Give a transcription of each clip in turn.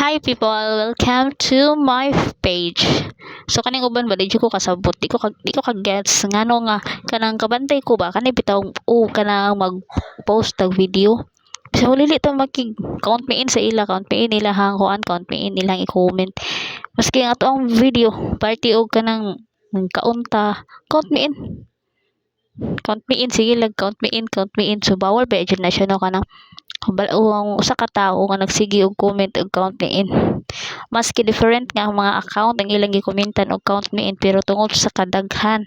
Hi people, welcome to my page. So kaning uban ba di ko kasabot, di ko kagets ngano nga kanang kabantay ko ba kanay bitaw kanang mag-post tag video. Bisa lili to makig count me in sa ila, count me in nila hang kuan, count me in nilang i-comment. Maski nga to ang video party og kanang kaunta, count me in. Count me in, sige lag count me in, count me in. So bawal ba dyan na siya no kanang ang usa ka tawo nga nagsige og comment og count me in. Maski different nga ang mga account ang ilang gikomentan og count me in, pero tungod sa kadaghan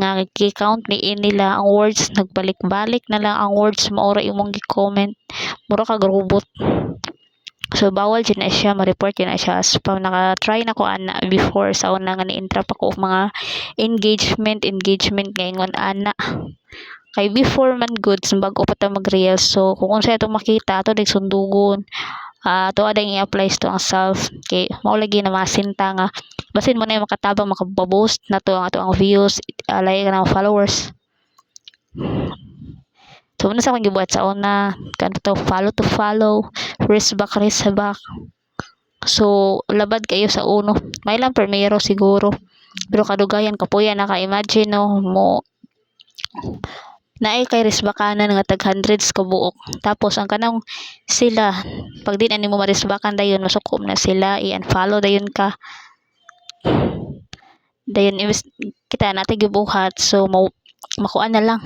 nga gi-count me in nila ang words, nagbalik-balik na lang ang words maura imong gi-comment, mura kag robot. So bawal dyan na siya, ma-report yun na siya as spam. Naka-try na ko ana before sa una nga ni-entrap ako og mga engagement ngayon ana. Kay before man goods bago pa ta mag-reels, so kung unsa itong makita ato dig sundugon, ato adang i-apply to ang self kay mao lagi na masinta nga basin mo na yung makatabang makaboast na to ang ato ang views, alay ka ng followers. So muna sa akong gibuhat sa una kanto to follow, race back. So labad kayo sa uno, may lang primero siguro, pero kadugayan kapuya naka-imagine no mo naay kay risbakanan nga tag hundreds ka buok. Tapos ang kanang sila pag di na nimo marisbakan dayon masukom na sila, i-unfollow dayon ka. Dayon kita natin gibuhat, so makuan na lang,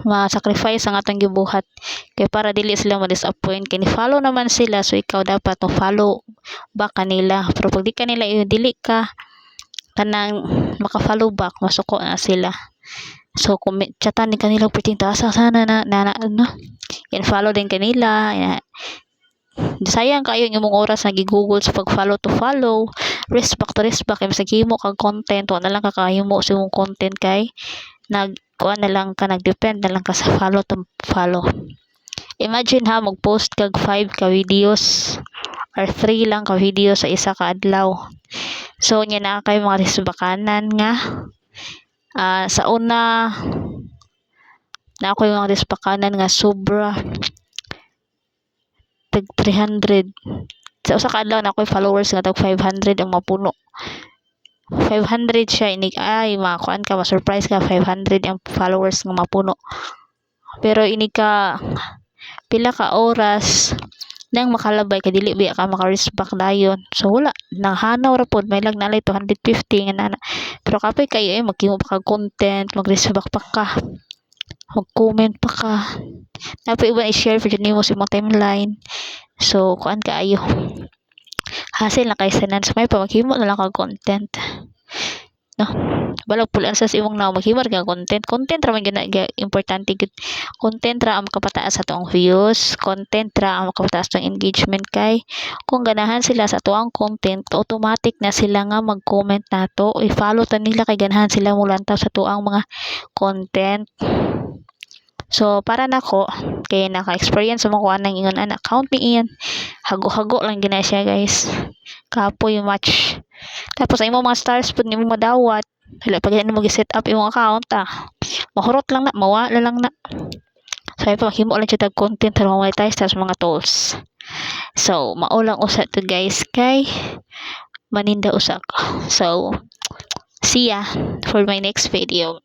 ma-sacrifice ang atong gibuhat kay para dili sila ma-disappoint kay ni follow naman sila, so ikaw dapat no follow back kanila. Pero pag di kanila dili ka kanang maka-follow back, masuko na sila. So kung chatan ni kanila pertinta sana na follow din kanila. Sayang kayo yung imong oras na gi-google sa pag-follow to follow, respect to respect. Kay masag himo kag content, wala na lang kakahimo sa imong content kay kuan na lang ka, nag-depend na lang ka sa follow to follow. Imagine ha, mag-post kag 5 ka videos or 3 lang ka video sa isa ka adlaw. So nya na kay mga risbakanan nga sa una na ako yung risbakanan nga sobra tag 300 sa usa ka adlaw na ako followers nga tag 500 ang mapuno. 500 siya inig ay makuan ka, ma-surprise ka 500 ang followers nga mapuno. Pero inig ka pila ka oras nang makalabay kay dili biya ka maka-respect dayon. So wala nahanaw ra pod, may lag nalay 250 nga nana. Pero kapay kayo maghimo pa ka content, mag-respect pa ka, mag-comment pa ka, dapat iba i-share for nimo sa imong timeline. So kuan kaayo hasil na kay sanan sa may pamaghimo na lang ka content no, balag pulan sa imong naw maghimar ka content ra man gyud importante gud. Content ra ang makapataas sa tuong views, content ra ang makapataas tong engagement kay kung ganahan sila sa tuang content, automatic na sila nga mag-comment nato, i-follow ta nila kay ganahan sila mulantaw sa tuang mga content. So para nako kay naka-experience mo ko anang ingon ana, count me in, hago-hago lang gina siya guys, kapoy match. Tapos ay mo mga stars pud nimo madawat, hala pag mo gi-set up imong account mahurot lang na, mawala lang na. So ay pahimo lang siya tag content para monetize sa mga tools. So mao lang usa to guys kay maninda usa ko. So see ya for my next video.